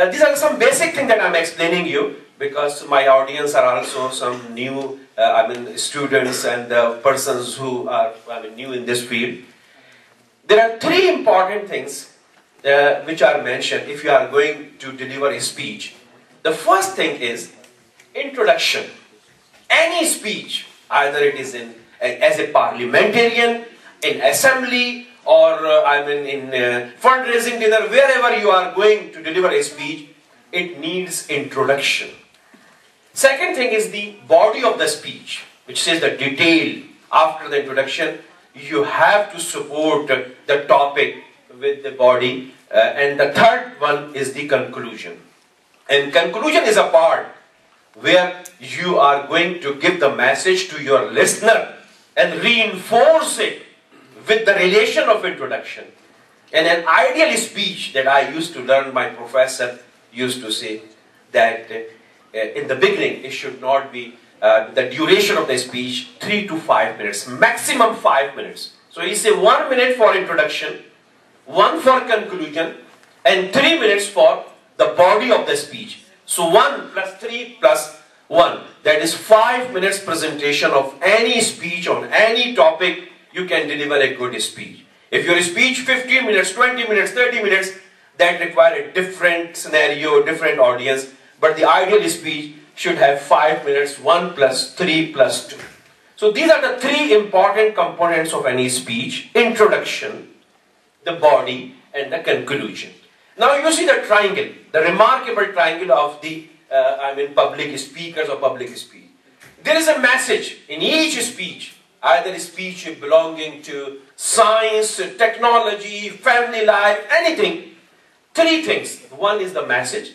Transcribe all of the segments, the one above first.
These are some basic things that I'm explaining you, because my audience are also some new, students and persons who are new in this field. There are three important things which are mentioned if you are going to deliver a speech. The first thing is introduction. Any speech, either it is as a parliamentarian, in assembly, or in fundraising dinner, wherever you are going to deliver a speech, it needs introduction. Second thing is the body of the speech, which says the detail. After the introduction, you have to support the topic with the body. And the third one is the conclusion. And conclusion is a part where you are going to give the message to your listener and reinforce it with the relation of introduction. And an ideal speech that I used to learn, my professor used to say that in the beginning it should not be the duration of the speech 3 to 5 minutes, maximum 5 minutes. So he say 1 minute for introduction, 1 for conclusion, and 3 minutes for the body of the speech. So 1 plus 3 plus 1, that is 5 minutes presentation of any speech on any topic. You can deliver a good speech. If your speech 15 minutes, 20 minutes, 30 minutes, that require a different scenario, different audience. But the ideal speech should have 5 minutes, 1 plus 3 plus 2. So these are the three important components of any speech: introduction, the body, and the conclusion. Now you see the triangle, the remarkable triangle of the public speakers or public speech. There is a message in each speech, either a speech belonging to science, technology, family life, anything. Three things. One is the message,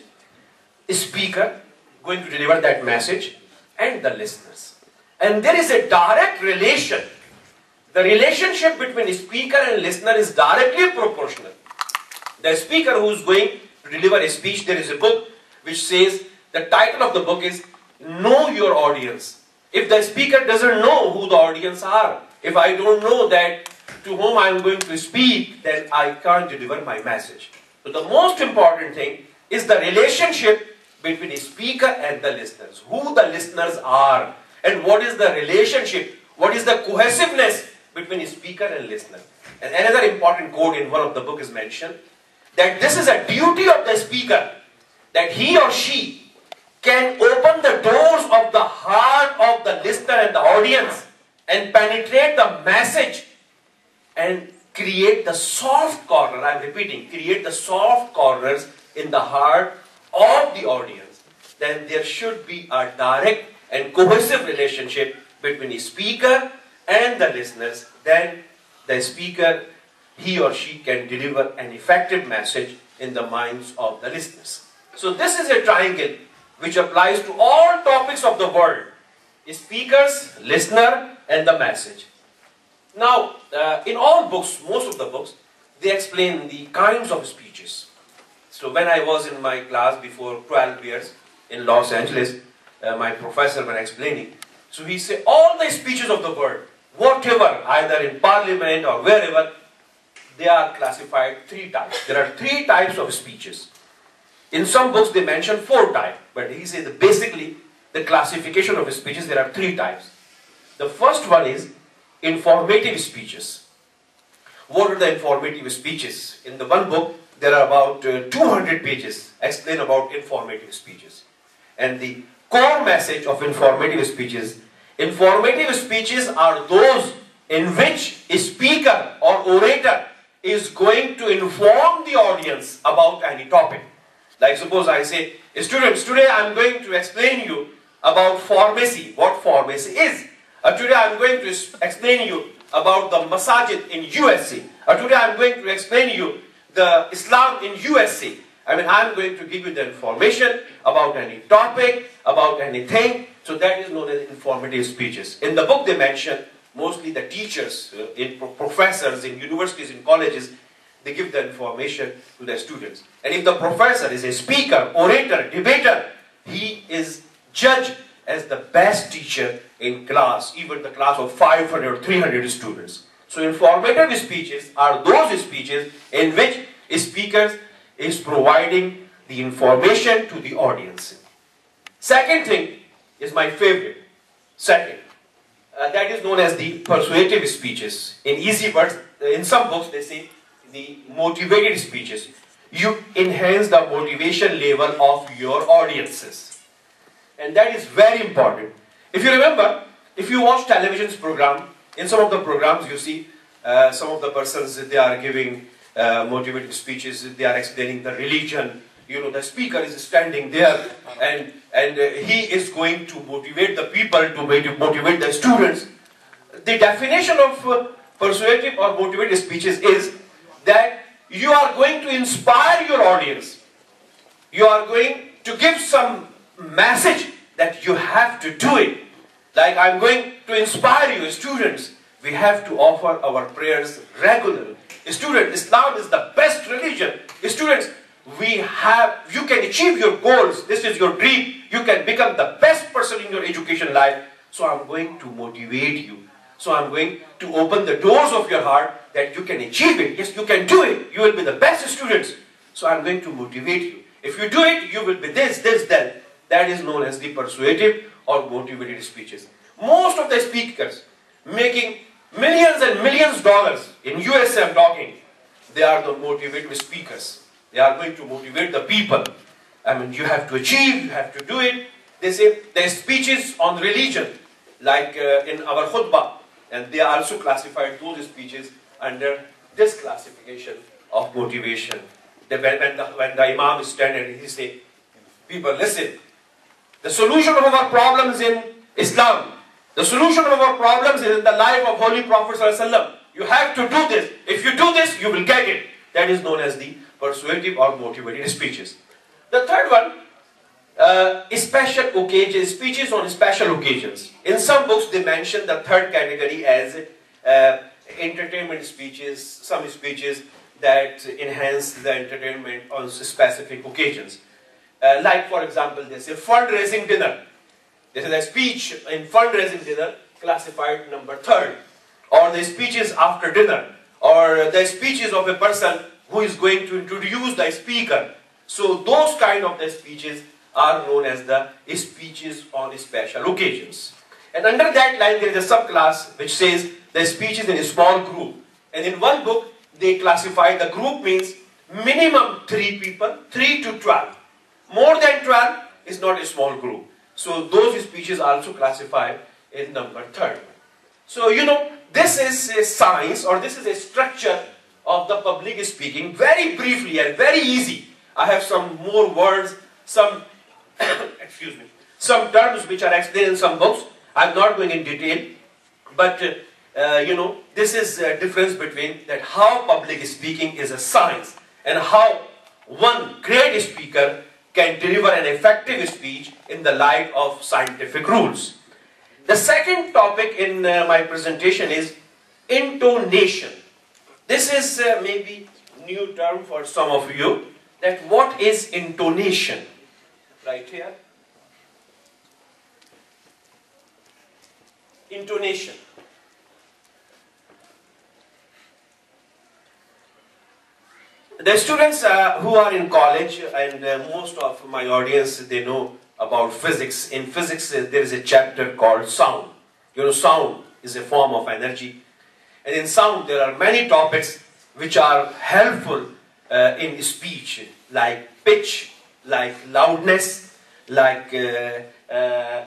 the speaker going to deliver that message, and the listeners. And there is a direct relation. The relationship between speaker and listener is directly proportional. The speaker who is going to deliver a speech, there is a book which says, the title of the book is Know Your Audience. If the speaker doesn't know who the audience are, if I don't know that to whom I am going to speak, then I can't deliver my message. So the most important thing is the relationship between the speaker and the listeners. Who the listeners are, and what is the relationship, what is the cohesiveness between the speaker and listener. And another important quote in one of the book is mentioned, that this is a duty of the speaker, that he or she can open the doors of the heart of the listener and the audience and penetrate the message and create the soft corner. I am repeating, create the soft corners in the heart of the audience. Then there should be a direct and cohesive relationship between the speaker and the listeners. Then the speaker, he or she, can deliver an effective message in the minds of the listeners. So this is a triangle which applies to all topics of the world: speakers, listener, and the message. Now, in all books, most of the books, they explain the kinds of speeches. So when I was in my class before 12 years in Los Angeles, my professor was explaining. So he said all the speeches of the world, whatever, either in parliament or wherever, they are classified 3 types. There are 3 types of speeches. In some books they mention 4 types, but he says that basically the classification of speeches, there are 3 types. The first one is informative speeches. What are the informative speeches? In the one book there are about 200 pages explain about informative speeches. And the core message of informative speeches are those in which a speaker or orator is going to inform the audience about any topic. Like suppose I say, students, today I am going to explain you about pharmacy, what pharmacy is. Today I am going to explain you about the masajid in USA. Today I am going to explain you the Islam in USA. I am going to give you the information about any topic, about anything. So that is known as informative speeches. In the book they mention mostly the teachers, professors in universities, in colleges, they give the information to their students. And if the professor is a speaker, orator, debater, he is judged as the best teacher in class, even the class of 500 or 300 students. So informative speeches are those speeches in which a speaker is providing the information to the audience. Second thing is my favorite. Second, that is known as the persuasive speeches. In easy words, in some books they say the motivated speeches. You enhance the motivation level of your audiences. And that is very important. If you remember, if you watch television program, in some of the programs you see some of the persons, they are giving motivated speeches, they are explaining the religion. You know, the speaker is standing there and he is going to motivate the people, to motivate the students. The definition of persuasive or motivated speeches is that you are going to inspire your audience. You are going to give some message that you have to do it. Like, I'm going to inspire you, students. We have to offer our prayers regularly. Students, Islam is the best religion. Students, you can achieve your goals. This is your dream. You can become the best person in your education life. So I'm going to motivate you. So I'm going to open the doors of your heart that you can achieve it. Yes, you can do it. You will be the best students. So I'm going to motivate you. If you do it, you will be this, that. That is known as the persuasive or motivated speeches. Most of the speakers making millions and millions of dollars in US, I'm talking, they are the motivated speakers. They are going to motivate the people. I mean, you have to achieve, you have to do it. They say their speeches on religion, like in our khutbah, and they also classified those speeches under this classification of motivation. When the Imam is standing, he say, people, listen, the solution of our problems in Islam, the solution of our problems is in the life of Holy Prophet ﷺ. You have to do this. If you do this, you will get it. That is known as the persuasive or motivated speeches. The third one, special occasions, speeches on special occasions. In some books, they mention the third category as entertainment speeches, some speeches that enhance the entertainment on specific occasions. Like, for example, they say fundraising dinner. This is a speech in fundraising dinner, classified number third. Or the speeches after dinner. Or the speeches of a person who is going to introduce the speaker. So those kind of the speeches are known as the speeches on special occasions. And under that line there is a subclass which says the speeches in a small group. And in one book they classify the group means minimum 3 people, 3 to 12. More than 12 is not a small group. So those speeches are also classified in number third. So you know, this is a science or this is a structure of the public speaking, very briefly and very easy. I have some more words, some excuse me, some terms which are explained in some books. I'm not going in detail, but you know, this is a difference between that how public speaking is a science and how one great speaker can deliver an effective speech in the light of scientific rules. The second topic in my presentation is intonation. This is maybe new term for some of you, that what is intonation? Right here. Intonation. The students who are in college, and most of my audience, they know about physics. In physics, there is a chapter called sound. You know, sound is a form of energy. And in sound, there are many topics which are helpful in speech, like pitch, like loudness, like